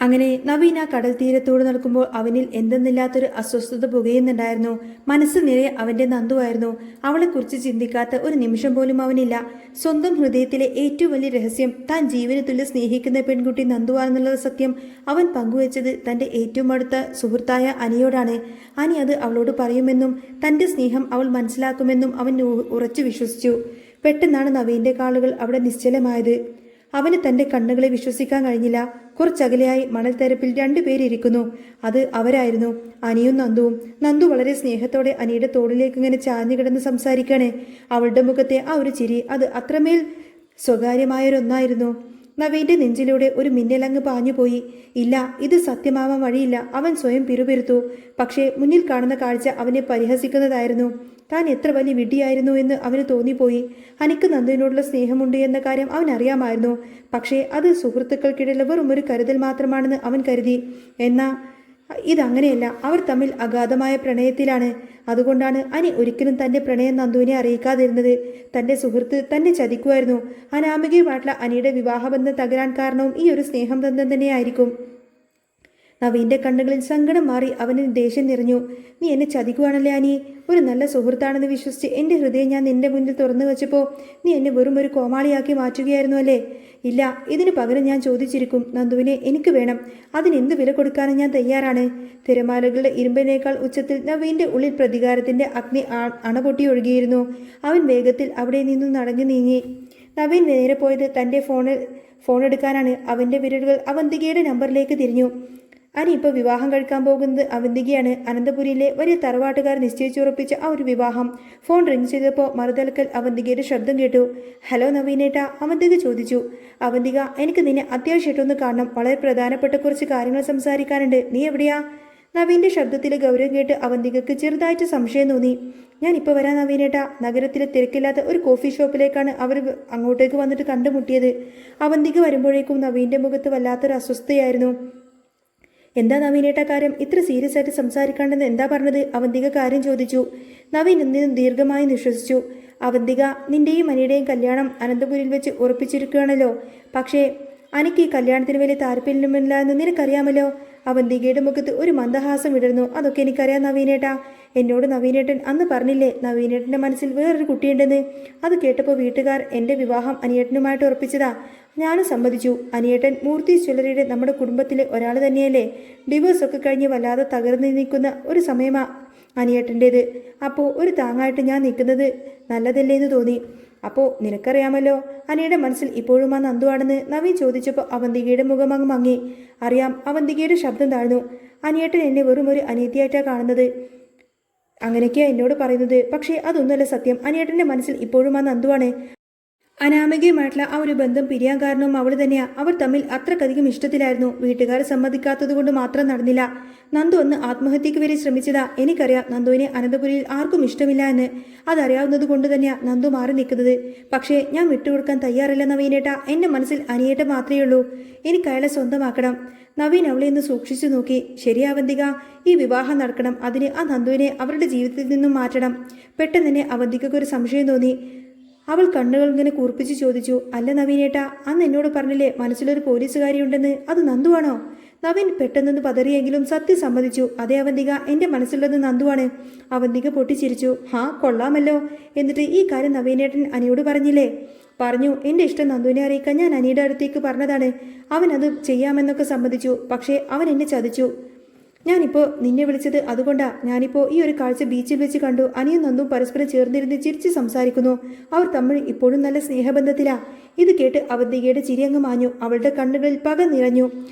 അങ്ങനെ നവീൻ ആ കടൽ തീരത്തോട് നടക്കുമ്പോൾ അവനിൽ എന്തെന്നില്ലാത്തൊരു അസ്വസ്ഥത പുകയുന്നുണ്ടായിരുന്നു. മനസ്സ് നിറയെ അവന്റെ നന്ദുവായിരുന്നു. അവളെക്കുറിച്ച് ചിന്തിക്കാത്ത ഒരു നിമിഷം പോലും അവനില്ല. സ്വന്തം ഹൃദയത്തിലെ ഏറ്റവും വലിയ രഹസ്യം താൻ ജീവന് തുല്യ സ്നേഹിക്കുന്ന പെൺകുട്ടി നന്ദുവാണെന്നുള്ള സത്യം അവൻ പങ്കുവച്ചത് തന്റെ ഏറ്റവും അടുത്ത സുഹൃത്തായ അനിയോടാണ്. അനി അത് അവളോട് പറയുമെന്നും തന്റെ സ്നേഹം അവൾ മനസ്സിലാക്കുമെന്നും അവൻ ഉറച്ചു വിശ്വസിച്ചു. പെട്ടെന്നാണ് നവീന്റെ കാലുകൾ അവിടെ നിശ്ചലമായത്. അവന് തന്റെ കണ്ണുകളെ വിശ്വസിക്കാൻ കഴിഞ്ഞില്ല. കുറച്ചകലെയായി മണൽത്തരപ്പിൽ രണ്ടുപേരിയ്ക്കുന്നു. അത് അവരായിരുന്നു, അനിയും നന്ദുവും. നന്ദു വളരെ സ്നേഹത്തോടെ അനിയുടെ തോളിലേക്ക് ഇങ്ങനെ ചാഞ്ഞു കിടന്ന് സംസാരിക്കാണ്. അവളുടെ മുഖത്തെ ആ ഒരു ചിരി അത് അത്രമേൽ സ്വകാര്യമായൊരൊന്നായിരുന്നു. നവീന്റെ നെഞ്ചിലൂടെ ഒരു മിന്നലങ്ങ് പാഞ്ഞുപോയി. ഇല്ല, ഇത് സത്യമാവാൻ വഴിയില്ല. അവൻ സ്വയം പിറുപിറുത്തു. പക്ഷേ മുന്നിൽ കാണുന്ന കാഴ്ച അവനെ പരിഹസിക്കുന്നതായിരുന്നു. താൻ എത്ര വലിയ വിഡ്ഢിയായിരുന്നു എന്ന് അവന് തോന്നിപ്പോയി. അനിക്ക് നന്ദുവിനോടുള്ള സ്നേഹമുണ്ട് എന്ന കാര്യം അവൻ അറിയാമായിരുന്നു. പക്ഷേ അത് സുഹൃത്തുക്കൾക്കിടയിൽ വെറും ഒരു കരുതൽ മാത്രമാണെന്ന് അവൻ കരുതി. എന്നാൽ ഇതങ്ങനെയല്ല. അവർ തമ്മിൽ അഗാധമായ പ്രണയത്തിലാണ്. അതുകൊണ്ടാണ് അനി ഒരിക്കലും തന്റെ പ്രണയം നന്ദുവിനെ അറിയിക്കാതിരുന്നത്. തന്റെ സുഹൃത്ത് തന്നെ ചതിക്കുമായിരുന്നു. അനാമികയുമായിട്ടുള്ള അനിയുടെ വിവാഹബന്ധം തകരാൻ കാരണവും ഈ ഒരു സ്നേഹബന്ധം തന്നെയായിരിക്കും. നവീന്റെ കണ്ണുകളിൽ സങ്കടം മാറി അവന് ദേഷ്യം നിറഞ്ഞു. നീ എന്നെ ചതിക്കുവാണല്ലേ അനി? ഒരു നല്ല സുഹൃത്താണെന്ന് വിശ്വസിച്ച് എൻ്റെ ഹൃദയം ഞാൻ നിന്റെ മുന്നിൽ തുറന്നു വെച്ചപ്പോൾ നീ എന്നെ വെറും ഒരു കോമാളിയാക്കി മാറ്റുകയായിരുന്നു അല്ലേ? ഇല്ല, ഇതിനു പകരം ഞാൻ ചോദിച്ചിരിക്കും. നന്ദുവിനെ എനിക്ക് വേണം. അതിനെന്ത് വില കൊടുക്കാനും ഞാൻ തയ്യാറാണ്. തിരമാലകളുടെ ഇരുമ്പിനേക്കാൾ ഉച്ചത്തിൽ നവീന്റെ ഉള്ളിൽ പ്രതികാരത്തിന്റെ അഗ്നി അണപൊട്ടി ഒഴുകിയിരുന്നു. അവൻ വേഗത്തിൽ അവിടെ നിന്നും നടഞ്ഞു നീങ്ങി. നവീൻ നേരെ പോയത് തൻ്റെ ഫോൺ എടുക്കാനാണ്. അവൻ്റെ വിരലുകൾ അവന്തികയുടെ നമ്പറിലേക്ക് തിരിഞ്ഞു. അനി ഇപ്പോൾ വിവാഹം കഴിക്കാൻ പോകുന്നത് അവന്തികയാണ്. അനന്തപുരിയിലെ വലിയ തറവാട്ടുകാർ നിശ്ചയിച്ചുറപ്പിച്ച ആ ഒരു വിവാഹം. ഫോൺ റിംഗ് ചെയ്തപ്പോൾ മറുതലക്കൽ അവന്തികയുടെ ശബ്ദം കേട്ടു. ഹലോ നവീനേട്ടാ, അവന്തിക ചോദിച്ചു. അവന്തിക, എനിക്ക് നിന്നെ അത്യാവശ്യമായിട്ടൊന്ന് കാണണം. വളരെ പ്രധാനപ്പെട്ട കുറച്ച് കാര്യങ്ങൾ സംസാരിക്കാനുണ്ട്. നീ എവിടെയാ? നവീൻ്റെ ശബ്ദത്തിലെ ഗൗരവം കേട്ട് അവന്തികക്ക് ചെറുതായിട്ട് സംശയം തോന്നി. ഞാനിപ്പോൾ വരാം നവീനേട്ടാ. നഗരത്തിലെ തിരക്കില്ലാത്ത ഒരു കോഫി ഷോപ്പിലേക്കാണ് അവർ അങ്ങോട്ടേക്ക് വന്നിട്ട് കണ്ടുമുട്ടിയത്. അവന്തിക വരുമ്പോഴേക്കും നവീൻ്റെ മുഖത്ത് വല്ലാത്തൊരു അസ്വസ്ഥയായിരുന്നു. എന്താ നവീനേട്ട കാര്യം? ഇത്ര സീരിയസ് ആയിട്ട് സംസാരിക്കാണ്ടെന്ന് എന്താ പറഞ്ഞത്? അവന്തിക കാര്യം ചോദിച്ചു. നവീൻ നിന്നും ദീർഘമായി നിശ്വസിച്ചു. അവന്തിക, നിന്റെയും അനിയുടെയും കല്യാണം അനന്തപുരിയിൽ വെച്ച് ഉറപ്പിച്ചിരിക്കുകയാണല്ലോ. പക്ഷേ അനിക്ക് ഈ കല്യാണത്തിന് വലിയ താല്പര്യമില്ല എന്ന് നിനക്കറിയാമല്ലോ. അവന്തികയുടെ മുഖത്ത് ഒരു മന്ദഹാസം വിടർന്നു. അതൊക്കെ എനിക്കറിയാം നവീനേട്ടാ. എന്നോട് നവീനേട്ടൻ അന്ന് പറഞ്ഞില്ലേ നവീനേട്ടൻ്റെ മനസ്സിൽ വേറൊരു കുട്ടിയുണ്ടെന്ന്? അത് കേട്ടപ്പോൾ വീട്ടുകാർ എൻ്റെ വിവാഹം അനിയേട്ടനുമായിട്ട് ഉറപ്പിച്ചതാ. ഞാനും സമ്മതിച്ചു. അനിയേട്ടൻ മൂർത്തി ജ്വല്ലറിയുടെ നമ്മുടെ കുടുംബത്തിലെ ഒരാൾ തന്നെയല്ലേ? ഡിവോഴ്സൊക്കെ കഴിഞ്ഞ് വല്ലാതെ തകർന്നു നിൽക്കുന്ന ഒരു സമയമാ അനിയേട്ടൻ്റേത്. അപ്പോൾ ഒരു താങ്ങായിട്ട് ഞാൻ നിൽക്കുന്നത് നല്ലതല്ലേ എന്ന് തോന്നി. അപ്പോൾ നിനക്കറിയാമല്ലോ അനിയുടെ മനസ്സിൽ ഇപ്പോഴും ആ നന്ദുവാണെന്ന് നവീൻ ചോദിച്ചപ്പോൾ അവന്തികയുടെ മുഖം അങ്ങ് മങ്ങി. അറിയാം. അവന്തികയുടെ ശബ്ദം താഴ്ന്നു. അനിയേട്ടൻ എന്നെ വെറും ഒരു അനിയത്തിയായിട്ടാണ് കാണുന്നത്. അങ്ങനെയൊക്കെയാണ് എന്നോട് പറയുന്നത്. പക്ഷേ അതൊന്നുമല്ല സത്യം. അനിയേട്ടൻ്റെ മനസ്സിൽ ഇപ്പോഴും ആ നന്ദുവാണ്. അനാമികയുമായിട്ടുള്ള ആ ഒരു ബന്ധം പിരിയാൻ കാരണവും അവൾ തന്നെയാണ്. അവർ തമ്മിൽ അത്രക്കധികം ഇഷ്ടത്തിലായിരുന്നു. വീട്ടുകാർ സമ്മതിക്കാത്തത് കൊണ്ട് മാത്രം നടന്നില്ല. നന്ദു ഒന്ന് ആത്മഹത്യക്ക് വരെ ശ്രമിച്ചതാ. എനിക്കറിയാം നന്ദുവിനെ അനന്തപുരിയിൽ ആർക്കും ഇഷ്ടമില്ല എന്ന്. അതറിയാവുന്നത് കൊണ്ട് തന്നെയാണ് നന്ദു മാറി നിൽക്കുന്നത്. പക്ഷേ ഞാൻ വിട്ടുകൊടുക്കാൻ തയ്യാറില്ല നവീനേട്ട. എൻ്റെ മനസ്സിൽ അനിയേട്ട മാത്രമേ ഉള്ളൂ. എനിക്ക് അയാളെ സ്വന്തമാക്കണം. നവീൻ അവളെ ഒന്ന് സൂക്ഷിച്ചു നോക്കി. ശരിയാവന്തിക, ഈ വിവാഹം നടക്കണം. അതിന് ആ നന്ദുവിനെ അവരുടെ ജീവിതത്തിൽ നിന്നും മാറ്റണം. പെട്ടെന്ന് തന്നെ അവന്തികയ്ക്ക് ഒരു സംശയം തോന്നി. അവൾ കണ്ണുകൾ ഇങ്ങനെ കൂർപ്പിച്ച് ചോദിച്ചു. അല്ല നവീനേട്ടാ, അന്ന് എന്നോട് പറഞ്ഞില്ലേ മനസ്സിലൊരു പോലീസുകാരിയുണ്ടെന്ന്? അത് നന്ദുവാണോ? നവീൻ പെട്ടെന്നൊന്ന് പതറിയെങ്കിലും സത്യം സമ്മതിച്ചു. അതേ അവന്തിക, എൻ്റെ മനസ്സിലുള്ളത് നന്ദുവാണ്. അവന്തിക പൊട്ടിച്ചിരിച്ചു. ഹാ, കൊള്ളാമല്ലോ. എന്നിട്ട് ഈ കാര്യം നവീനേട്ടൻ അനിയോട് പറഞ്ഞില്ലേ? പറഞ്ഞു. എൻ്റെ ഇഷ്ടം നന്ദുവിനെ അറിയിക്കാൻ ഞാൻ അനിയുടെ അടുത്തേക്ക് പറഞ്ഞതാണ്. അവൻ അത് ചെയ്യാമെന്നൊക്കെ സമ്മതിച്ചു. പക്ഷേ അവൻ എന്നെ ചതിച്ചു. ഞാനിപ്പോൾ നിന്നെ വിളിച്ചത് അതുകൊണ്ടാ. ഞാനിപ്പോൾ ഈ ഒരു കാഴ്ച ബീച്ചിൽ വെച്ച് കണ്ടു. അനിയും നന്ദും പരസ്പരം ചേർന്നിരുന്ന് ചിരിച്ച് സംസാരിക്കുന്നു. അവർ തമ്മിൽ ഇപ്പോഴും നല്ല സ്നേഹബന്ധത്തിലാ. ഇത് കേട്ട് അവന്തികയുടെ ചിരി അങ്ങ് മാഞ്ഞു. അവളുടെ കണ്ണുകളിൽ പക നിറഞ്ഞു.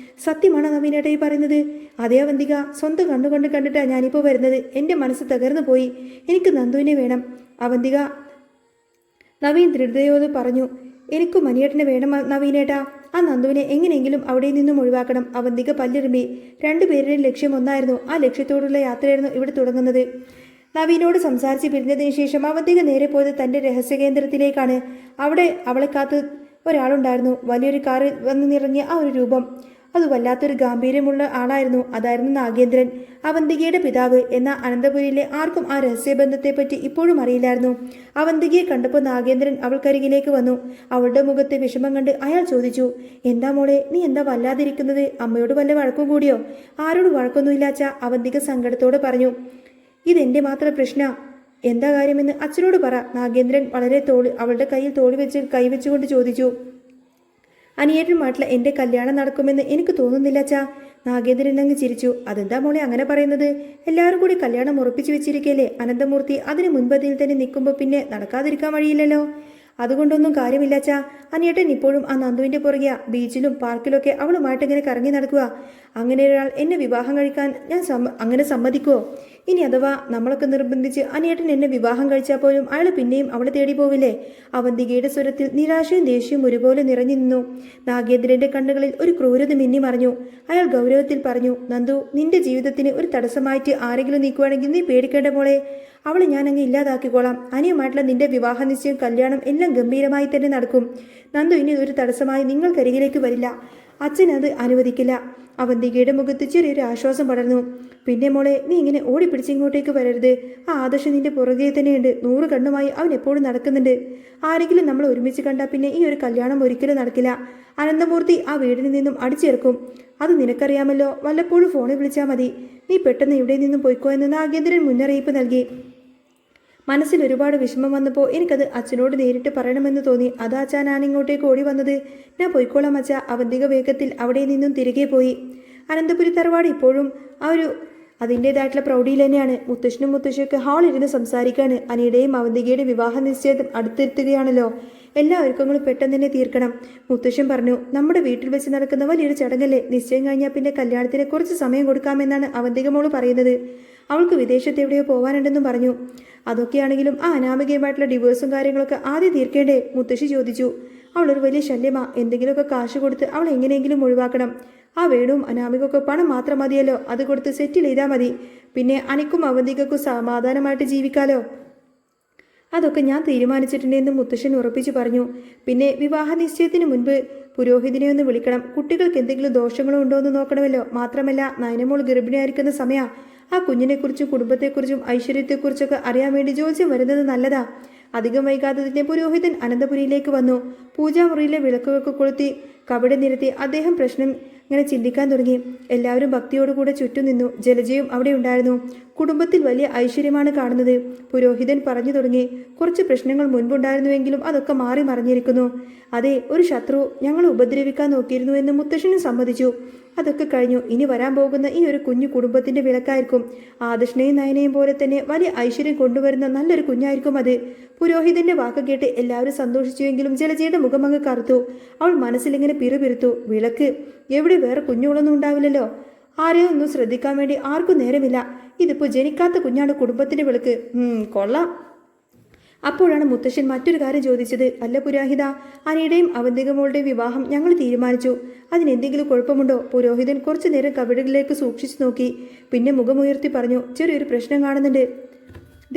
സത്യമാണോ നവീനേട്ടായി പറയുന്നത്? അതേ അവന്തിക, സ്വന്തം കണ്ണുകൊണ്ട് കണ്ടിട്ടാ ഞാനിപ്പോൾ വരുന്നത്. എൻ്റെ മനസ്സ് തകർന്നു പോയി. എനിക്ക് നന്ദുവിനെ വേണം. അവന്തിക, നവീൻ ദൃഢതയോട് പറഞ്ഞു. എനിക്കും മനിയേട്ടനെ വേണം നവീനേട്ടാ. ആ നന്ദുവിനെ എങ്ങനെയെങ്കിലും അവിടെ നിന്നും ഒഴിവാക്കണം. അവന്തിക പല്ലിറുമ്പി. രണ്ടുപേരുടെയും ലക്ഷ്യം ഒന്നായിരുന്നു. ആ ലക്ഷ്യത്തോടുള്ള യാത്രയായിരുന്നു ഇവിടെ തുടങ്ങുന്നത്. നവീനോട് സംസാരിച്ച് പിരിഞ്ഞതിന് ശേഷം അവന്തിക നേരെ പോയത് തൻ്റെ രഹസ്യകേന്ദ്രത്തിലേക്കാണ്. അവിടെ അവളെ കാത്ത് ഒരാളുണ്ടായിരുന്നു. വലിയൊരു കാറിൽ വന്ന് നിറങ്ങിയ ആ ഒരു രൂപം. അത് വല്ലാത്തൊരു ഗാംഭീര്യമുള്ള ആളായിരുന്നു. അതായിരുന്നു നാഗേന്ദ്രൻ, അവന്തികയുടെ പിതാവ്. എന്നാൽ അനന്തപുരിയിലെ ആർക്കും ആ രഹസ്യബന്ധത്തെപ്പറ്റി ഇപ്പോഴും അറിയില്ലായിരുന്നു. അവന്തികയെ കണ്ടപ്പോൾ നാഗേന്ദ്രൻ അവൾക്കരികിലേക്ക് വന്നു. അവളുടെ മുഖത്തെ വിഷമം കണ്ട് അയാൾ ചോദിച്ചു, എന്താ മോളെ, നീ എന്താ വല്ലാതിരിക്കുന്നത്? അമ്മയോട് വല്ല വഴക്കും കൂടിയോ? ആരോട് വഴക്കൊന്നുമില്ലാച്ച, അവന്തിക സങ്കടത്തോടെ പറഞ്ഞു. ഇതെന്റെ മാത്രം പ്രശ്ന, എന്താ കാര്യമെന്ന് അച്ഛനോട് പറ. നാഗേന്ദ്രൻ വളരെ അവളുടെ കയ്യിൽ കൈവച്ചുകൊണ്ട് ചോദിച്ചു. അനിയേട്ടനുമായിട്ടുള്ള എൻ്റെ കല്യാണം നടക്കുമെന്ന് എനിക്ക് തോന്നുന്നില്ല അച്ഛാ. നാഗേന്ദ്രൻ അങ്ങ് ചിരിച്ചു. അതെന്താ മോളെ അങ്ങനെ പറയുന്നത്? എല്ലാവരും കൂടി കല്യാണം ഉറപ്പിച്ചു വെച്ചിരിക്കല്ലേ അനന്തമൂർത്തി. അതിന് മുൻപതിൽ തന്നെ നിൽക്കുമ്പോൾ പിന്നെ നടക്കാതിരിക്കാൻ വഴിയില്ലല്ലോ. അതുകൊണ്ടൊന്നും കാര്യമില്ല അച്ഛാ. അനിയേട്ടൻ ഇപ്പോഴും ആ നന്ദുവിൻ്റെ പുറകെ ബീച്ചിലും പാർക്കിലൊക്കെ അവളുമായിട്ട് ഇങ്ങനെ കറങ്ങി നടക്കുക. അങ്ങനെ ഒരാൾ എന്നെ വിവാഹം കഴിക്കാൻ ഞാൻ അങ്ങനെ സമ്മതിക്കുമോ? ഇനി അഥവാ നമ്മളൊക്കെ നിർബന്ധിച്ച് അനിയേട്ടൻ എന്നെ വിവാഹം കഴിച്ചാൽ പോലും അയാൾ പിന്നെയും അവളെ തേടി പോവില്ലേ? അവന്തികയുടെ സ്വരത്തിൽ നിരാശയും ദേഷ്യവും ഒരുപോലെ നിറഞ്ഞു നിന്നു. നാഗേന്ദ്രന്റെ കണ്ണുകളിൽ ഒരു ക്രൂരത മിന്നി മറിഞ്ഞു. അയാൾ ഗൗരവത്തിൽ പറഞ്ഞു, നന്ദു, നിന്റെ ജീവിതത്തിന് ഒരു തടസ്സമായിട്ട് ആരെങ്കിലും നീക്കുവാണെങ്കിൽ നീ പേടിക്കേണ്ട മോളെ. അവളെ ഞാൻ അങ്ങ് ഇല്ലാതാക്കിക്കോളാം. അനിയുമായിട്ടുള്ള നിന്റെ വിവാഹ നിശ്ചയം, കല്യാണം എല്ലാം ഗംഭീരമായി തന്നെ നടക്കും. നന്ദു ഇനി ഒരു തടസ്സമായി നിങ്ങൾക്കരികിലേക്ക് വരില്ല. അച്ഛൻ അത് അനുവദിക്കില്ല. അവന്തികയുടെ മുഖത്ത് ചെറിയൊരു ആശ്വാസം പടർന്നു. പിന്നെ മോളെ, നീ ഇങ്ങനെ ഓടിപ്പിടിച്ച് ഇങ്ങോട്ടേക്ക് വരരുത്. ആ ആദർശം നിന്റെ പുറകെ തന്നെയുണ്ട്. 100 കണ്ണുമായി അവൻ എപ്പോഴും നടക്കുന്നുണ്ട്. ആരെങ്കിലും നമ്മൾ ഒരുമിച്ച് കണ്ടാൽ പിന്നെ ഈ ഒരു കല്യാണം ഒരിക്കലും നടക്കില്ല. അനന്തമൂർത്തി ആ വീടിൽ നിന്നും അടിച്ചിറക്കും. അത് നിനക്കറിയാമല്ലോ. വല്ലപ്പോഴും ഫോണിൽ വിളിച്ചാൽ മതി. നീ പെട്ടെന്ന് ഇവിടെ നിന്നും പോയിക്കോ എന്ന് നാഗേന്ദ്രൻ മുന്നറിയിപ്പ് നൽകി. മനസ്സിൽ ഒരുപാട് വിഷമം വന്നപ്പോൾ എനിക്കത് അച്ഛനോട് നേരിട്ട് പറയണമെന്ന് തോന്നി. അതാ അച്ഛാ ഞാൻ ഇങ്ങോട്ടേക്ക് ഓടി വന്നത്. ഞാൻ പോയിക്കോളാം അച്ഛാ. അവന്തിക വേഗത്തിൽ അവിടെ നിന്നും തിരികെ പോയി. അനന്തപുരി തറവാട് ഇപ്പോഴും അതിൻ്റേതായിട്ടുള്ള പ്രൗഢിയിൽ തന്നെയാണ്. മുത്തശ്ശനും മുത്തശ്ശിയൊക്കെ ഹാളിരുന്ന് സംസാരിക്കാണ്. അനിയുടെയും അവന്തികയുടെ വിവാഹ നിശ്ചയം അടുത്തെത്തുകയാണല്ലോ. എല്ലാ ഒരുക്കങ്ങളും പെട്ടെന്ന് തന്നെ തീർക്കണം. മുത്തശ്ശൻ പറഞ്ഞു, നമ്മുടെ വീട്ടിൽ വെച്ച് നടക്കുന്ന വലിയൊരു ചടങ്ങല്ലേ. നിശ്ചയം കഴിഞ്ഞാൽ പിന്നെ കല്യാണത്തിന് കുറച്ച് സമയം കൊടുക്കാമെന്നാണ് അവന്തിക മോള് പറയുന്നത്. അവൾക്ക് വിദേശത്ത് എവിടെയോ പോകാനുണ്ടെന്നും പറഞ്ഞു. അതൊക്കെയാണെങ്കിലും ആ അനാമികയുമായിട്ടുള്ള ഡിവോഴ്സും കാര്യങ്ങളൊക്കെ ആദ്യം തീർക്കേണ്ടേ? മുത്തശ്ശി ചോദിച്ചു. അവളൊരു വലിയ ശല്യമാ. എന്തെങ്കിലുമൊക്കെ കാശ് കൊടുത്ത് അവൾ എങ്ങനെയെങ്കിലും ഒഴിവാക്കണം. ആ വേണുവും അനാമികയൊക്കെ പണം മാത്രം മതിയല്ലോ. അത് കൊടുത്ത് സെറ്റിൽ ചെയ്താൽ മതി. പിന്നെ അനിക്കും അവന്തികക്കും സമാധാനമായിട്ട് ജീവിക്കാലോ. അതൊക്കെ ഞാൻ തീരുമാനിച്ചിട്ടുണ്ടെന്ന് മുത്തശ്ശൻ ഉറപ്പിച്ചു പറഞ്ഞു. പിന്നെ വിവാഹ നിശ്ചയത്തിന് മുൻപ് പുരോഹിതനെ ഒന്ന് വിളിക്കണം. കുട്ടികൾക്ക് എന്തെങ്കിലും ദോഷങ്ങളോ ഉണ്ടോ എന്ന് നോക്കണമല്ലോ. മാത്രമല്ല നയനമോൾ ഗർഭിണിയായിരിക്കുന്ന സമയം ആ കുഞ്ഞിനെക്കുറിച്ചും കുടുംബത്തെക്കുറിച്ചും ഐശ്വര്യത്തെക്കുറിച്ചൊക്കെ അറിയാൻ വേണ്ടി ജ്യോത്സ്യം വരുന്നത് നല്ലതാ. അധികം വൈകാതെ തന്നെ പുരോഹിതൻ അനന്തപുരിയിലേക്ക് വന്നു. പൂജാമുറിയിലെ വിളക്കുകളൊക്കെ കൊളുത്തി കബടി നിരത്തി അദ്ദേഹം പ്രശ്നം ഇങ്ങനെ ചിന്തിക്കാൻ തുടങ്ങി. എല്ലാവരും ഭക്തിയോടുകൂടെ ചുറ്റും നിന്നു. ജലജയും അവിടെ ഉണ്ടായിരുന്നു. കുടുംബത്തിൽ വലിയ ഐശ്വര്യമാണ് കാണുന്നത്. പുരോഹിതൻ പറഞ്ഞു തുടങ്ങി. കുറച്ച് പ്രശ്നങ്ങൾ മുൻപുണ്ടായിരുന്നുവെങ്കിലും അതൊക്കെ മാറി മറിഞ്ഞിരിക്കുന്നു. അതെ, ഒരു ശത്രു ഞങ്ങളെ ഉപദ്രവിക്കാൻ നോക്കിയിരുന്നു എന്ന് മുത്തശ്ശനും സമ്മതിച്ചു. അതൊക്കെ കഴിഞ്ഞു. ഇനി വരാൻ പോകുന്ന ഈ ഒരു കുഞ്ഞു കുടുംബത്തിന്റെ വിളക്കായിരിക്കും. ആദർശനെയും നയനയും പോലെ തന്നെ വലിയ ഐശ്വര്യം കൊണ്ടുവരുന്ന നല്ലൊരു കുഞ്ഞായിരിക്കും അത്. പുരോഹിതന്റെ വാക്ക് കേട്ട് എല്ലാവരും സന്തോഷിച്ചുവെങ്കിലും ജലജയുടെ മുഖം അങ്ങ് കറുത്തു. അവൾ മനസ്സിലിങ്ങനെ പിറുപിറുത്തു. വിളക്ക് എവിടെ? വേറെ കുഞ്ഞുങ്ങളൊന്നും ഉണ്ടാവില്ലല്ലോ. ആരെയോ ഒന്നും ശ്രദ്ധിക്കാൻ വേണ്ടി ആർക്കും നേരമില്ല. ഇതിപ്പോ ജനിക്കാത്ത കുഞ്ഞാണ് കുടുംബത്തിന്റെ വിളക്ക്. കൊള്ളാം. അപ്പോഴാണ് മുത്തശ്ശൻ മറ്റൊരു കാര്യം ചോദിച്ചത്. അല്ല പുരോഹിത, അനിയുടെയും അവന്തികമോളുടെയും വിവാഹം ഞങ്ങൾ തീരുമാനിച്ചു. അതിനെന്തെങ്കിലും കുഴപ്പമുണ്ടോ? പുരോഹിതൻ കുറച്ചു നേരം കവിടകളിലേക്ക് സൂക്ഷിച്ചു നോക്കി. പിന്നെ മുഖമുയർത്തി പറഞ്ഞു, ചെറിയൊരു പ്രശ്നം കാണുന്നുണ്ട്.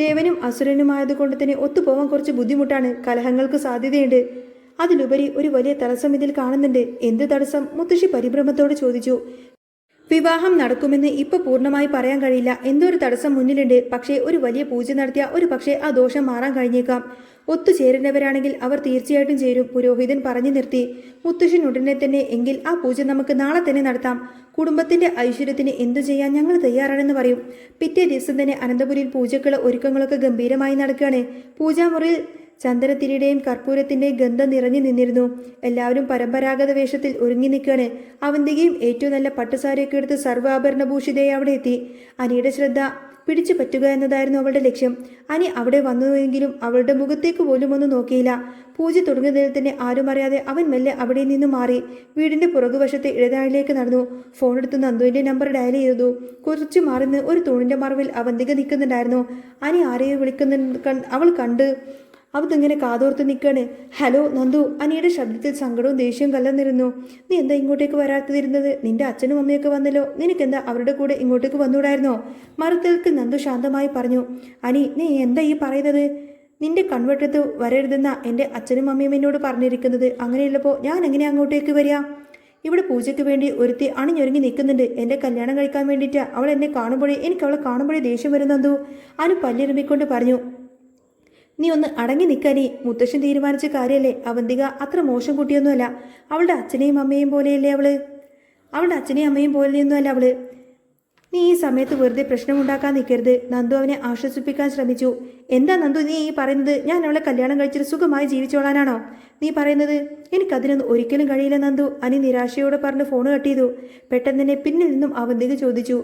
ദേവനും അസുരനുമായതുകൊണ്ട് തന്നെ ഒത്തുപോകാൻ കുറച്ച് ബുദ്ധിമുട്ടാണ്. കലഹങ്ങൾക്ക് സാധ്യതയുണ്ട്. അതിലുപരി ഒരു വലിയ തടസ്സം ഇതിൽ കാണുന്നുണ്ട്. എന്ത് തടസ്സം? മുത്തശ്ശി പരിഭ്രമത്തോട് ചോദിച്ചു. വിവാഹം നടക്കുമെന്ന് ഇപ്പൊ പൂർണ്ണമായി പറയാൻ കഴിയില്ല. എന്തോ ഒരു തടസ്സം മുന്നിലുണ്ട്. പക്ഷേ ഒരു വലിയ പൂജ നടത്തിയ ഒരു പക്ഷേ ആ ദോഷം മാറാൻ കഴിഞ്ഞേക്കാം. ഒത്തുചേരുന്നവരാണെങ്കിൽ അവർ തീർച്ചയായിട്ടും ചേരും. പുരോഹിതൻ പറഞ്ഞു നിർത്തി. മുത്തശ്ശൻ ഉടനെ തന്നെ, എങ്കിൽ ആ പൂജ നമുക്ക് നാളെ തന്നെ നടത്താം. കുടുംബത്തിന്റെ ഐശ്വര്യത്തിന് എന്തു ചെയ്യാൻ ഞങ്ങൾ തയ്യാറാണെന്ന് പറയും. പിറ്റേ ദിവസം തന്നെ അനന്തപുരിയിൽ പൂജക്കുള്ള ഒരുക്കങ്ങളൊക്കെ ഗംഭീരമായി നടക്കുകയാണ്. പൂജാമുറിയിൽ ചന്ദനത്തിരിയുടെയും കർപ്പൂരത്തിന്റെയും ഗന്ധം നിറഞ്ഞു നിന്നിരുന്നു. എല്ലാവരും പരമ്പരാഗത വേഷത്തിൽ ഒരുങ്ങി നിൽക്കുകയാണ്. അവന്തികയും ഏറ്റവും നല്ല പട്ടുസാരിയൊക്കെ എടുത്ത് സർവാഭരണഭൂഷിതയെ അവിടെ എത്തി. അനിയുടെ ശ്രദ്ധ പിടിച്ചു പറ്റുക എന്നതായിരുന്നു അവളുടെ ലക്ഷ്യം. അനി അവിടെ വന്നുവെങ്കിലും അവളുടെ മുഖത്തേക്ക് പോലും ഒന്നും നോക്കിയില്ല. പൂജ തുടങ്ങുന്നതിൽ തന്നെ ആരും അറിയാതെ അവൻ മെല്ലെ അവിടെ നിന്നും മാറി വീടിന്റെ പുറകുവശത്തെ ഇടതാഴിലേക്ക് നടന്നു. ഫോണെടുത്ത് നന്ദുവിന്റെ നമ്പർ ഡയൽ ചെയ്തു. കുറച്ചു മാറുന്ന ഒരു തൂണിന്റെ മറവിൽ അവന്തിക നിൽക്കുന്നുണ്ടായിരുന്നു. അനി ആരെയോ വിളിക്കുന്ന അവൾ കണ്ട് അവതിങ്ങനെ കാതോർത്ത് നിൽക്കാണ്. ഹലോ നന്ദു. അനിയുടെ ശബ്ദത്തിൽ സങ്കടവും ദേഷ്യവും കലർന്നിരുന്നു. നീ എന്താ ഇങ്ങോട്ടേക്ക് വരാത്തിരുന്നത്? നിന്റെ അച്ഛനും അമ്മയൊക്കെ വന്നല്ലോ. നിനക്കെന്താ അവരുടെ കൂടെ ഇങ്ങോട്ടേക്ക് വന്നൂടായിരുന്നോ? മറുത്തേക്ക് നന്ദു ശാന്തമായി പറഞ്ഞു. അനി, നീ എന്താ ഈ പറയുന്നത്? നിന്റെ കൺവെട്ടത്ത് വരരുതെന്ന എൻ്റെ അച്ഛനും അമ്മയും എന്നോട് പറഞ്ഞിരിക്കുന്നത്. അങ്ങനെയുള്ളപ്പോൾ ഞാൻ എങ്ങനെ അങ്ങോട്ടേക്ക് വരിക? ഇവിടെ പൂജയ്ക്ക് വേണ്ടി ഒരുത്തി അണിഞ്ഞൊരുങ്ങി നിൽക്കുന്നുണ്ട്. എൻ്റെ കല്യാണം കഴിക്കാൻ വേണ്ടിയിട്ട്. അവൾ എന്നെ കാണുമ്പോഴേ എനിക്ക് അവളെ കാണുമ്പോഴേ ദേഷ്യം വരുന്നെന്തോ. അനു പല്ലിറുമ്പിക്കൊണ്ട് പറഞ്ഞു. നീ ഒന്ന് അടങ്ങി നിൽക്കാനേ. മുത്തശ്ശൻ തീരുമാനിച്ച കാര്യമല്ലേ. അവന്തിക അത്ര മോശം കുട്ടിയൊന്നുമല്ല. അവളുടെ അച്ഛനെയും അമ്മയും പോലെയല്ലേ അവള്. അവളുടെ അച്ഛനെയും അമ്മയും പോലെയൊന്നുമല്ല അവള്. നീ ഈ സമയത്ത് വെറുതെ പ്രശ്നമുണ്ടാക്കാൻ നിൽക്കരുത്. നന്ദു അവനെ ആശ്വസിപ്പിക്കാൻ ശ്രമിച്ചു. എന്താ നന്ദു നീ ഈ പറയുന്നത്? ഞാൻ അവളെ കല്യാണം കഴിച്ചിട്ട് സുഖമായി ജീവിച്ചോളാനാണോ നീ പറയുന്നത്? എനിക്കതിനൊന്നും ഒരിക്കലും കഴിയില്ല നന്ദു. അനി നിരാശയോടെ പറഞ്ഞ് ഫോൺ കട്ട് ചെയ്തു. പെട്ടെന്ന് തന്നെ പിന്നിൽ നിന്നും അവന്തിക ചോദിച്ചു.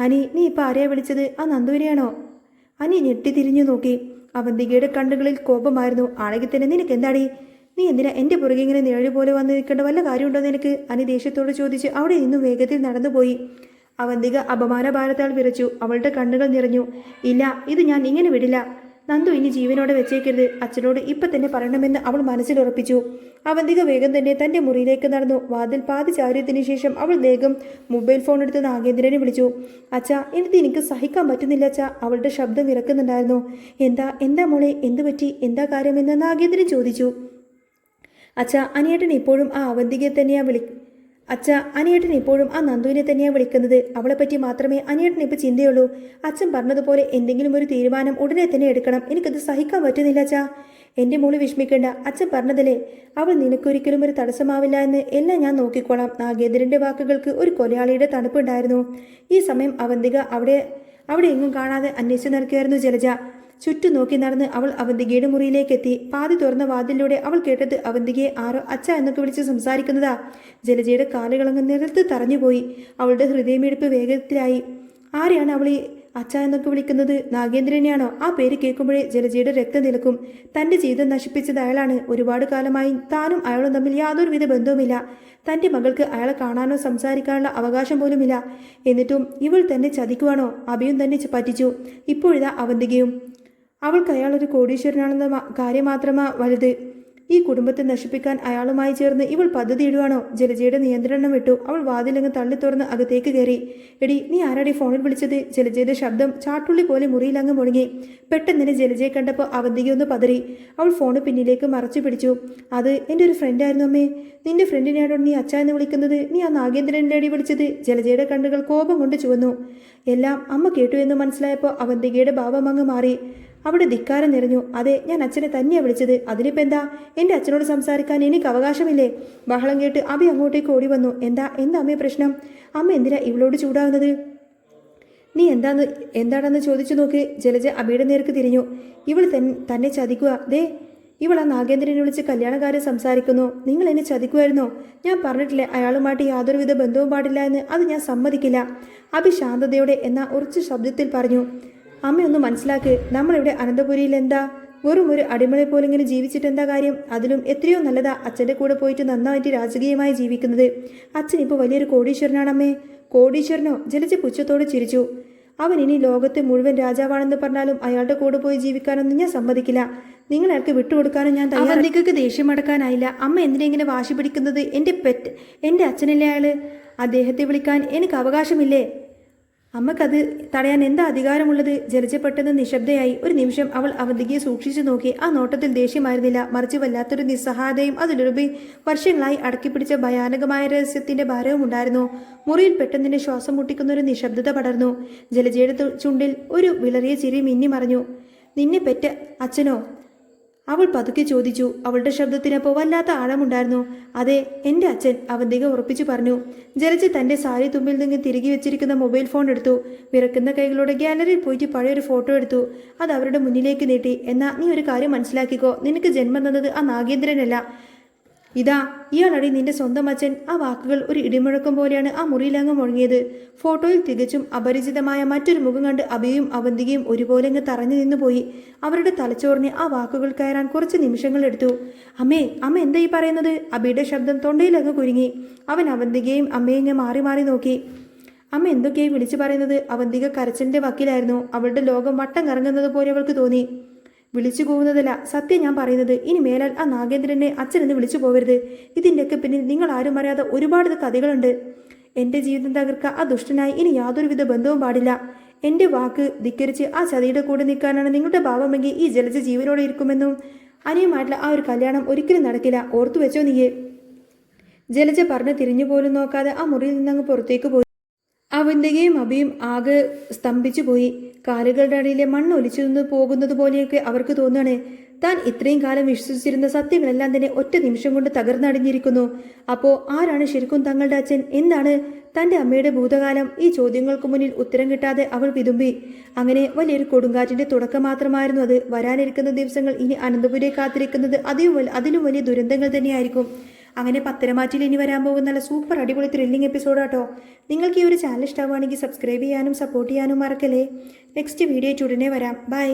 അനി നീ ഇപ്പം ആരെയാ വിളിച്ചത്? ആ നന്ദുവിനെയാണോ? അനി ഞെട്ടി തിരിഞ്ഞു നോക്കി. അവന്തികയുടെ കണ്ണുകളിൽ കോപമായിരുന്നു. ആണെങ്കിൽ തന്നെ നിനക്ക് എന്താടി? നീ എന്തിനാ എൻ്റെ പുറകെ ഇങ്ങനെ നിഴല് പോലെ വന്ന് നിൽക്കേണ്ട വല്ല കാര്യമുണ്ടോ നിനക്ക്? അനി ദേഷ്യത്തോട് ചോദിച്ച് അവിടെ നിന്നും വേഗത്തിൽ നടന്നുപോയി. അവന്തിക അപമാനഭാരത്താൽ വിറച്ചു. അവളുടെ കണ്ണുകൾ നിറഞ്ഞു. ഇല്ല, ഇത് ഞാൻ ഇങ്ങനെ വിടില്ല. നന്ദു ഇനി ജീവനോടെ വെച്ചേക്കരുത്. അച്ഛനോട് ഇപ്പം തന്നെ പറയണമെന്ന് അവൾ മനസ്സിലുറപ്പിച്ചു. അവന്തിക വേഗം തന്നെ തൻ്റെ മുറിയിലേക്ക് നടന്നു. വാതിൽ പാതി ചാരിയതിനു ശേഷം അവൾ വേഗം മൊബൈൽ ഫോൺ എടുത്ത് നാഗേന്ദ്രനെ വിളിച്ചു. അച്ഛാ, എനിക്ക് സഹിക്കാൻ പറ്റുന്നില്ല അച്ഛാ. അവളുടെ ശബ്ദം വിറക്കുന്നുണ്ടായിരുന്നു. എന്താ മോളെ, എന്തു പറ്റി? എന്താ കാര്യമെന്ന് നാഗേന്ദ്രൻ ചോദിച്ചു. അച്ഛാ, അനിയേട്ടൻ ഇപ്പോഴും ആ അവന്തികയെ തന്നെയാണ് അനിയേട്ടൻ ഇപ്പോഴും ആ നന്ദുവിനെ തന്നെയാണ് വിളിക്കുന്നത്. അവളെപ്പറ്റി മാത്രമേ അനിയേട്ടൻ ഇപ്പോൾ ചിന്തയുള്ളൂ. അച്ഛൻ പറഞ്ഞതുപോലെ എന്തെങ്കിലും ഒരു തീരുമാനം ഉടനെ തന്നെ എടുക്കണം. എനിക്കത് സഹിക്കാൻ പറ്റുന്നില്ല അച്ഛാ. എൻ്റെ മോള് വിഷമിക്കേണ്ട. അച്ഛൻ പറഞ്ഞതല്ലേ, അവൾ നിനക്കൊരിക്കലും ഒരു തടസ്സമാവില്ല എന്ന്. എല്ലാം ഞാൻ നോക്കിക്കോളാം. നാഗേന്ദ്രൻ്റെ വാക്കുകൾക്ക് ഒരു കൊലയാളിയുടെ തണുപ്പുണ്ടായിരുന്നു. ഈ സമയം അവന്തിക അവിടെ എങ്ങും കാണാതെ അന്വേഷിച്ചു നടക്കുകയായിരുന്നു ജലജ. ചുറ്റും നോക്കി നടന്ന് അവൾ അവന്തികയുടെ മുറിയിലേക്കെത്തി. പാതി തുറന്ന വാതിലൂടെ അവൾ കേട്ടത് അവന്തികയെ ആരോ അച്ഛ എന്നൊക്കെ വിളിച്ച് സംസാരിക്കുന്നതാ. ജലജയുടെ കാലുകളങ്ങ് നിലത്ത് തറഞ്ഞുപോയി. അവളുടെ ഹൃദയമിടിപ്പ് വേഗത്തിലായി. ആരെയാണ് അവൾ ഈ അച്ഛ എന്നൊക്കെ വിളിക്കുന്നത്? നാഗേന്ദ്രനെയാണോ? ആ പേര് കേൾക്കുമ്പോഴേ ജലജയുടെ രക്തം നിലക്കും. തൻ്റെ ജീവിതം നശിപ്പിച്ചത് അയാളാണ്. ഒരുപാട് കാലമായി താനും അയാളും തമ്മിൽ യാതൊരുവിധ ബന്ധവുമില്ല. തൻ്റെ മകൾക്ക് അയാളെ കാണാനോ സംസാരിക്കാനുള്ള അവകാശം പോലുമില്ല. എന്നിട്ടും ഇവൾ തന്നെ ചതിക്കുവാണോ? അഭിയും തന്നെ പറ്റിച്ചു. ഇപ്പോഴിതാ അവന്തികയും. അവൾക്ക് അയാളൊരു കോടീശ്വരനാണെന്ന കാര്യം മാത്രമാ വലുത്. ഈ കുടുംബത്തെ നശിപ്പിക്കാൻ അയാളുമായി ചേർന്ന് ഇവൾ പദ്ധതി ഇടുവാണോ? ജലജയുടെ നിയന്ത്രണം വിട്ടു. അവൾ വാതിലങ്ങ് തള്ളി തുറന്ന് അകത്തേക്ക് കയറി. എടി, നീ ആരാടി ഫോണിൽ വിളിച്ചത്? ജലജയുടെ ശബ്ദം ചാട്ടുള്ളി പോലെ മുറിയിലങ്ങ് മുടങ്ങി. പെട്ടെന്ന് തന്നെ ജലജയെ കണ്ടപ്പോൾ അവന്തികയൊന്ന് പതറി. അവൾ ഫോണ് പിന്നിലേക്ക് മറച്ചു പിടിച്ചു. അത് എൻ്റെ ഒരു ഫ്രണ്ടായിരുന്നു അമ്മേ. നിന്റെ ഫ്രണ്ടിനെയാണോ നീ അച്ഛ എന്ന് വിളിക്കുന്നത്? നീ ആ നാഗേന്ദ്രൻ്റെ അടി വിളിച്ചത്? ജലജയുടെ കണ്ണുകൾ കോപം കൊണ്ട് ചുവന്നു. എല്ലാം അമ്മ കേട്ടു എന്ന് മനസ്സിലായപ്പോൾ അവന്തികയുടെ ഭാവം അങ്ങ് മാറി. അവിടെ ധിക്കാരം നിറഞ്ഞു. അതെ, ഞാൻ അച്ഛനെ തന്നെയാണ് വിളിച്ചത്. അതിനിപ്പോൾ എന്താ? എൻ്റെ അച്ഛനോട് സംസാരിക്കാൻ എനിക്ക് അവകാശമില്ലേ? ബഹളം കേട്ട് അഭി അങ്ങോട്ടേക്ക് ഓടി വന്നു. എന്താ അമ്മേ പ്രശ്നം? അമ്മ എന്തിനാ ഇവളോട് ചൂടാവുന്നത്? നീ എന്താണെന്ന് ചോദിച്ചു നോക്ക്. ജലജ അഭിയുടെ നേർക്ക് തിരിഞ്ഞു. ഇവൾ തന്നെ ചതിക്കുക. ദേ, ഇവൾ ആ നാഗേന്ദ്രനെ വിളിച്ച് കല്യാണക്കാരെ സംസാരിക്കുന്നു. നിങ്ങൾ എന്നെ ചതിക്കുമായിരുന്നോ? ഞാൻ പറഞ്ഞിട്ടില്ലേ അയാളുമായിട്ട് യാതൊരുവിധ ബന്ധവും പാടില്ല എന്ന്? അത് ഞാൻ സമ്മതിക്കില്ല. അഭി ശാന്തതയോടെ എന്ന ഉറച്ച ശബ്ദത്തിൽ പറഞ്ഞു. അമ്മയൊന്ന് മനസ്സിലാക്ക്. നമ്മളിവിടെ അനന്തപുരിയിൽ എന്താ വെറും ഒരു അടിമളെ പോലെ ഇങ്ങനെ ജീവിച്ചിട്ട് എന്താ കാര്യം? അതിലും എത്രയോ നല്ലതാ അച്ഛൻ്റെ കൂടെ പോയിട്ട് നന്നായിട്ട് രാജകീയമായി ജീവിക്കുന്നത്. അച്ഛൻ ഇപ്പോൾ വലിയൊരു കോടീശ്വരനാണമ്മേ. കോടീശ്വരനോ? ജലജ പുച്ഛത്തോടെ ചിരിച്ചു. അവൻ ഇനി ലോകത്തെ മുഴുവൻ രാജാവാണെന്ന് പറഞ്ഞാലും അയാളുടെ കൂടെ പോയി ജീവിക്കാനൊന്നും ഞാൻ സമ്മതിക്കില്ല. നിങ്ങൾ അയാൾക്ക് വിട്ടുകൊടുക്കാനും ഞാൻ തയ്യാറാണ്. അവന്തികൾക്ക് ദേഷ്യം അടക്കാനായില്ല. അമ്മ എന്തിനെങ്ങനെ വാശി പിടിക്കുന്നത്? എൻ്റെ അച്ഛനല്ലേ അയാള്. അദ്ദേഹത്തെ വിളിക്കാൻ എനിക്ക് അവകാശമില്ലേ? അമ്മക്കത് തടയാൻ എന്താ അധികാരമുള്ളത്? ജലജ പെട്ടെന്ന് നിശബ്ദയായി. ഒരു നിമിഷം അവൾ അവന്തികയെ സൂക്ഷിച്ചു നോക്കി. ആ നോട്ടത്തിൽ ദേഷ്യമായിരുന്നില്ല, മറിച്ച് വല്ലാത്തൊരു നിസ്സഹായതയും അതിലൊരുപി വർഷങ്ങളായി അടക്കിപ്പിടിച്ച ഭയാനകമായ രഹസ്യത്തിന്റെ ഭാരവും ഉണ്ടായിരുന്നു. മുറിയിൽ പെട്ടെന്നിന്റെ ശ്വാസം മുട്ടിക്കുന്ന ഒരു നിശബ്ദത പടർന്നു. ജലജയുടെ ചുണ്ടിൽ ഒരു വിളറിയ ചിരി മിന്നി മറഞ്ഞു. നിന്നെ പെറ്റ അച്ഛനോ? അവൾ പതുക്കെ ചോദിച്ചു. അവളുടെ ശബ്ദത്തിനപ്പോൾ വല്ലാത്ത ആഴമുണ്ടായിരുന്നു. അതെ, എൻ്റെ അച്ഛൻ, അവന്തിക ഉറപ്പിച്ചു പറഞ്ഞു. ജലജ തൻ്റെ സാരി തുമ്പിൽ നിന്ന് തിരികെ വെച്ചിരിക്കുന്ന മൊബൈൽ ഫോൺ എടുത്തു. വിറക്കുന്ന കൈകളോടെ ഗാലറിയിൽ പോയിട്ട് പഴയൊരു ഫോട്ടോ എടുത്തു. അത് അവരുടെ മുന്നിലേക്ക് നീട്ടി. എന്നാ നീ ഒരു കാര്യം മനസ്സിലാക്കിക്കോ. നിനക്ക് ജന്മം തന്നത് ആ നാഗേന്ദ്രനല്ല. ഇതാ, ഇയാളടി നിന്റെ സ്വന്തം അച്ഛൻ. ആ വാക്കുകൾ ഒരു ഇടിമുഴക്കം പോലെയാണ് ആ മുറിയിലങ്ങ് മുഴങ്ങിയത്. ഫോട്ടോയിൽ തികച്ചും അപരിചിതമായ മറ്റൊരു മുഖം കണ്ട് അഭിയും അവന്തികയും ഒരുപോലെ അങ്ങ് തറഞ്ഞു നിന്നുപോയി. അവരുടെ തലച്ചോറിന് ആ വാക്കുകൾ കയറാൻ കുറച്ച് നിമിഷങ്ങൾ എടുത്തു. അമ്മ എന്താ ഈ പറയുന്നത്? അഭിയുടെ ശബ്ദം തൊണ്ടയിലങ്ങ് കുരുങ്ങി. അവൻ അവന്തികയും അമ്മയെ മാറി മാറി നോക്കി. അമ്മ എന്തൊക്കെയായി വിളിച്ചു പറയുന്നത്? അവന്തിക കരച്ചിലിന്റെ വക്കിലായിരുന്നു. അവളുടെ ലോകം വട്ടം കറങ്ങുന്നത് പോലെ അവൾക്ക് തോന്നി. വിളിച്ചു പോകുന്നതല്ല, സത്യം ഞാൻ പറയുന്നത്. ഇനി മേലാൽ ആ നാഗേന്ദ്രനെ അച്ഛനെന്ന് വിളിച്ചു പോകരുത്. ഇതിൻ്റെയൊക്കെ പിന്നിൽ നിങ്ങൾ ആരും അറിയാതെ ഒരുപാട് കഥകളുണ്ട്. എൻ്റെ ജീവിതം തകർക്ക ആ ദുഷ്ടനായി ഇനി യാതൊരുവിധ ബന്ധവും പാടില്ല. എൻ്റെ വാക്ക് ധിക്കരിച്ച് ആ ചതിയുടെ കൂടെ നിൽക്കാനാണ് നിങ്ങളുടെ ഭാവമെങ്കിൽ ഈ ജലജ ജീവനോടെ ഇരിക്കുമെന്നും അനിയുമായിട്ടുള്ള ആ ഒരു കല്യാണം ഒരിക്കലും നടക്കില്ല. ഓർത്തു വെച്ചോ നീയെ. ജലജ പറഞ്ഞു തിരിഞ്ഞു പോലും നോക്കാതെ ആ മുറിയിൽ നിന്നങ്ങ് പുറത്തേക്ക് പോയി. അവന്തികയും അഭിയും ആകെ സ്തംഭിച്ചു പോയി. കാലുകളുടെ അടിയിലെ മണ്ണ് ഒലിച്ചു നിന്ന് പോകുന്നത് പോലെയൊക്കെ അവർക്ക് തോന്നുകയാണ്. താൻ ഇത്രയും കാലം വിശ്വസിച്ചിരുന്ന സത്യങ്ങളെല്ലാം തന്നെ ഒറ്റ നിമിഷം കൊണ്ട് തകർന്നടിഞ്ഞിരിക്കുന്നു. അപ്പോൾ ആരാണ് ശരിക്കും തങ്ങളുടെ അച്ഛൻ? എന്താണ് തൻ്റെ അമ്മയുടെ ഭൂതകാലം? ഈ ചോദ്യങ്ങൾക്ക് മുന്നിൽ ഉത്തരം കിട്ടാതെ അവൾ വിതുമ്പി. അങ്ങനെ വലിയൊരു കൊടുങ്കാറ്റിന്റെ തുടക്കം മാത്രമായിരുന്നു അത്. വരാനിരിക്കുന്ന ദിവസങ്ങൾ ഇനി അനന്തപുരിയെ കാത്തിരിക്കുന്നത് അതിലും വലിയ ദുരന്തങ്ങൾ തന്നെയായിരിക്കും. അങ്ങനെ പത്തരമാറ്റിൽ ഇനി വരാൻ പോകുന്ന നല്ല സൂപ്പർ അടിപൊളി ത്രില്ലിംഗ് എപ്പിസോഡാട്ടോ. നിങ്ങൾക്ക് ഈ ഒരു ചാനൽ ഇഷ്ടമാവുകയാണെങ്കിൽ സബ്സ്ക്രൈബ് ചെയ്യാനും സപ്പോർട്ട് ചെയ്യാനും മറക്കല്ലേ. നെക്സ്റ്റ് വീഡിയോ ഉടനെ വരാം. ബൈ.